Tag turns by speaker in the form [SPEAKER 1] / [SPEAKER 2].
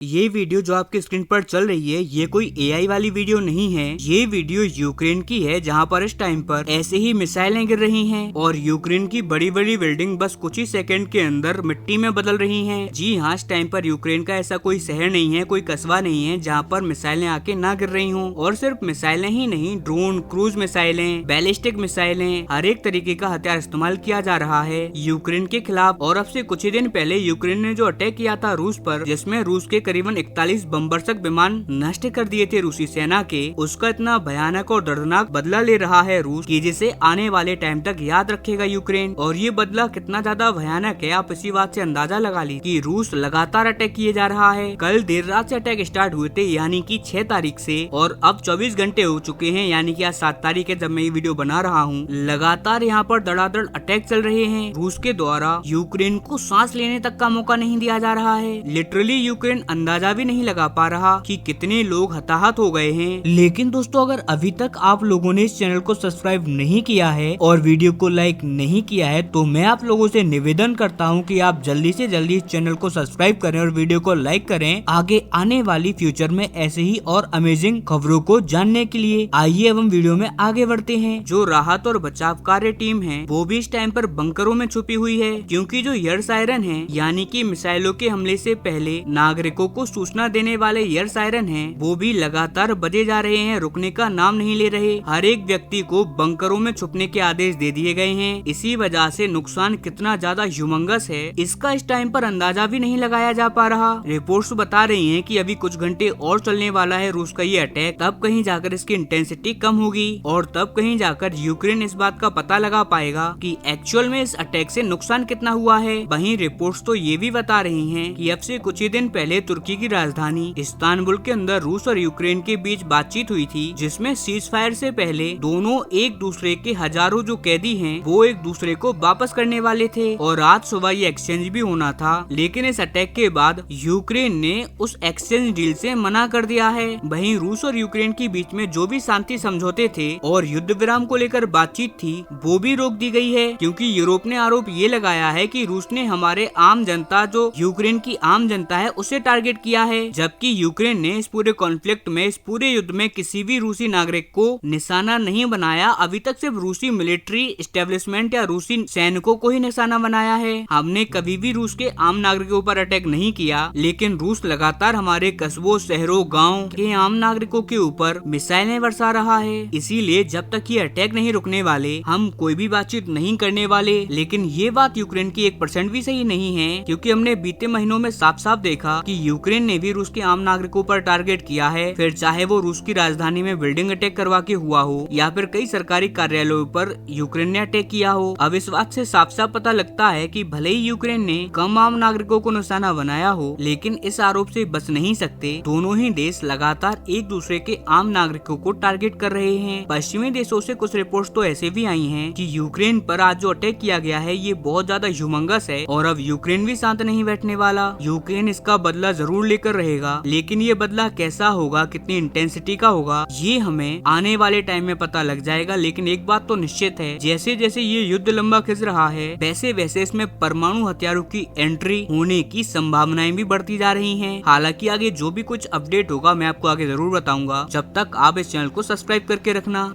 [SPEAKER 1] ये वीडियो जो आपकी स्क्रीन पर चल रही है ये कोई एआई वाली वीडियो नहीं है। ये वीडियो यूक्रेन की है जहाँ पर इस टाइम पर ऐसे ही मिसाइलें गिर रही हैं और यूक्रेन की बड़ी बड़ी बिल्डिंग बस कुछ ही सेकंड के अंदर मिट्टी में बदल रही हैं। जी हाँ, इस टाइम पर यूक्रेन का ऐसा कोई शहर नहीं है, कोई कस्बा नहीं है जहाँ पर मिसाइलें आके ना गिर रही हों। और सिर्फ मिसाइलें ही नहीं, ड्रोन, क्रूज मिसाइलें, बैलिस्टिक मिसाइलें, हर एक तरीके का हथियार इस्तेमाल किया जा रहा है यूक्रेन के खिलाफ। और अब से कुछ ही दिन पहले यूक्रेन ने जो अटैक किया था रूस पर, जिसमें रूस के करीबन 41 बमवर्षक विमान नष्ट कर दिए थे रूसी सेना के, उसका इतना भयानक और दर्दनाक बदला ले रहा है रूस कि जिसे आने वाले टाइम तक याद रखेगा यूक्रेन। और ये बदला कितना ज्यादा भयानक है आप इसी बात से अंदाजा लगा ली कि रूस लगातार अटैक किए जा रहा है। कल देर रात से अटैक स्टार्ट हुए थे यानी कि 6 तारीख से, और अब 24 घंटे हो चुके हैं यानी कि आज 7 तारीख है जब मैं ये वीडियो बना रहा हूँ। लगातार यहाँ पर धड़ाधड़ अटैक चल रहे हैं रूस के द्वारा। यूक्रेन को सांस लेने तक का मौका नहीं दिया जा रहा है। लिटरली यूक्रेन अंदाजा भी नहीं लगा पा रहा कि कितने लोग हताहत हो गए हैं। लेकिन दोस्तों, अगर अभी तक आप लोगों ने इस चैनल को सब्सक्राइब नहीं किया है और वीडियो को लाइक नहीं किया है तो मैं आप लोगों से निवेदन करता हूं कि आप जल्दी से जल्दी इस चैनल को सब्सक्राइब करें और वीडियो को लाइक करें आगे आने वाली फ्यूचर में ऐसे ही और अमेजिंग खबरों को जानने के लिए। आइए अब हम वीडियो में आगे बढ़ते हैं। जो राहत और बचाव कार्य टीम है वो भी इस टाइम पर बंकरों में छुपी हुई है, क्योंकि जो एयर सायरन है यानी कि मिसाइलों के हमले से पहले नागरिकों को सूचना देने वाले एयर सायरन हैं, वो भी लगातार बजे जा रहे हैं, रुकने का नाम नहीं ले रहे। हर एक व्यक्ति को बंकरों में छुपने के आदेश दे दिए गए हैं। इसी वजह से नुकसान कितना ज्यादा ह्यूमंगस है इसका इस टाइम पर अंदाजा भी नहीं लगाया जा पा रहा। रिपोर्ट्स बता रही हैं कि अभी कुछ घंटे और चलने वाला है रूस का ये अटैक, तब कहीं जाकर इसकी इंटेंसिटी कम होगी और तब कहीं जाकर यूक्रेन इस बात का पता लगा पाएगा कि एक्चुअल में इस अटैक से नुकसान कितना हुआ है। वहीं रिपोर्ट्स तो ये भी बता रही हैं कि अब से कुछ ही दिन पहले तुर्की की राजधानी इस्तानबुल के अंदर रूस और यूक्रेन के बीच बातचीत हुई थी, जिसमें सीज फायर से पहले दोनों एक दूसरे के हजारों जो कैदी हैं वो एक दूसरे को वापस करने वाले थे और आज सुबह ये एक्सचेंज भी होना था। लेकिन इस अटैक के बाद यूक्रेन ने उस एक्सचेंज डील से मना कर दिया है। वहीं रूस और यूक्रेन के बीच में जो भी शांति समझौते थे और युद्ध विराम को लेकर बातचीत थी वो भी रोक दी गई है, क्योंकि यूरोप ने आरोप ये लगाया है कि रूस ने हमारे आम जनता, जो यूक्रेन की आम जनता है, उसे टारगेट किया है, जबकि यूक्रेन ने इस पूरे कॉन्फ्लिक्ट में, इस पूरे युद्ध में किसी भी रूसी नागरिक को निशाना नहीं बनाया। अभी तक सिर्फ रूसी मिलिट्री एस्टेब्लिशमेंट या रूसी सैनिकों को ही निशाना बनाया है। हमने कभी भी रूस के आम नागरिकों पर अटैक नहीं किया, लेकिन रूस लगातार हमारे कस्बों, शहरों, गाँव के आम नागरिकों के ऊपर मिसाइलें बरसा रहा है। इसीलिए जब तक ये अटैक नहीं रुकने वाले हम कोई भी बातचीत नहीं करने वाले। लेकिन ये बात यूक्रेन की 1% भी सही नहीं है, क्योंकि हमने बीते महीनों में साफ साफ देखा कि यूक्रेन ने भी रूस के आम नागरिकों पर टारगेट किया है, फिर चाहे वो रूस की राजधानी में बिल्डिंग अटैक करवा के हुआ हो या फिर कई सरकारी कार्यालयों पर यूक्रेन ने अटैक किया हो। अब इस बात से साफ साफ पता लगता है कि भले ही यूक्रेन ने कम आम नागरिकों को निशाना बनाया हो, लेकिन इस आरोप से बच नहीं सकते। दोनों ही देश लगातार एक दूसरे के आम नागरिकों को टारगेट कर रहे हैं। पश्चिमी देशों से कुछ रिपोर्ट्स तो ऐसे भी आई हैं कि यूक्रेन पर आज जो अटैक किया गया है ये बहुत ज्यादा ह्यूमंगस है और अब यूक्रेन भी शांत नहीं बैठने वाला। यूक्रेन इसका बदला जरूर लेकर रहेगा, लेकिन ये बदला कैसा होगा, कितनी इंटेंसिटी का होगा, ये हमें आने वाले टाइम में पता लग जाएगा। लेकिन एक बात तो निश्चित है, जैसे जैसे ये युद्ध लंबा खिंच रहा है वैसे वैसे इसमें परमाणु हथियारों की एंट्री होने की संभावनाएं भी बढ़ती जा रही हैं। हालांकि आगे जो भी कुछ अपडेट होगा मैं आपको आगे जरूर बताऊंगा। जब तक आप इस चैनल को सब्सक्राइब करके रखना।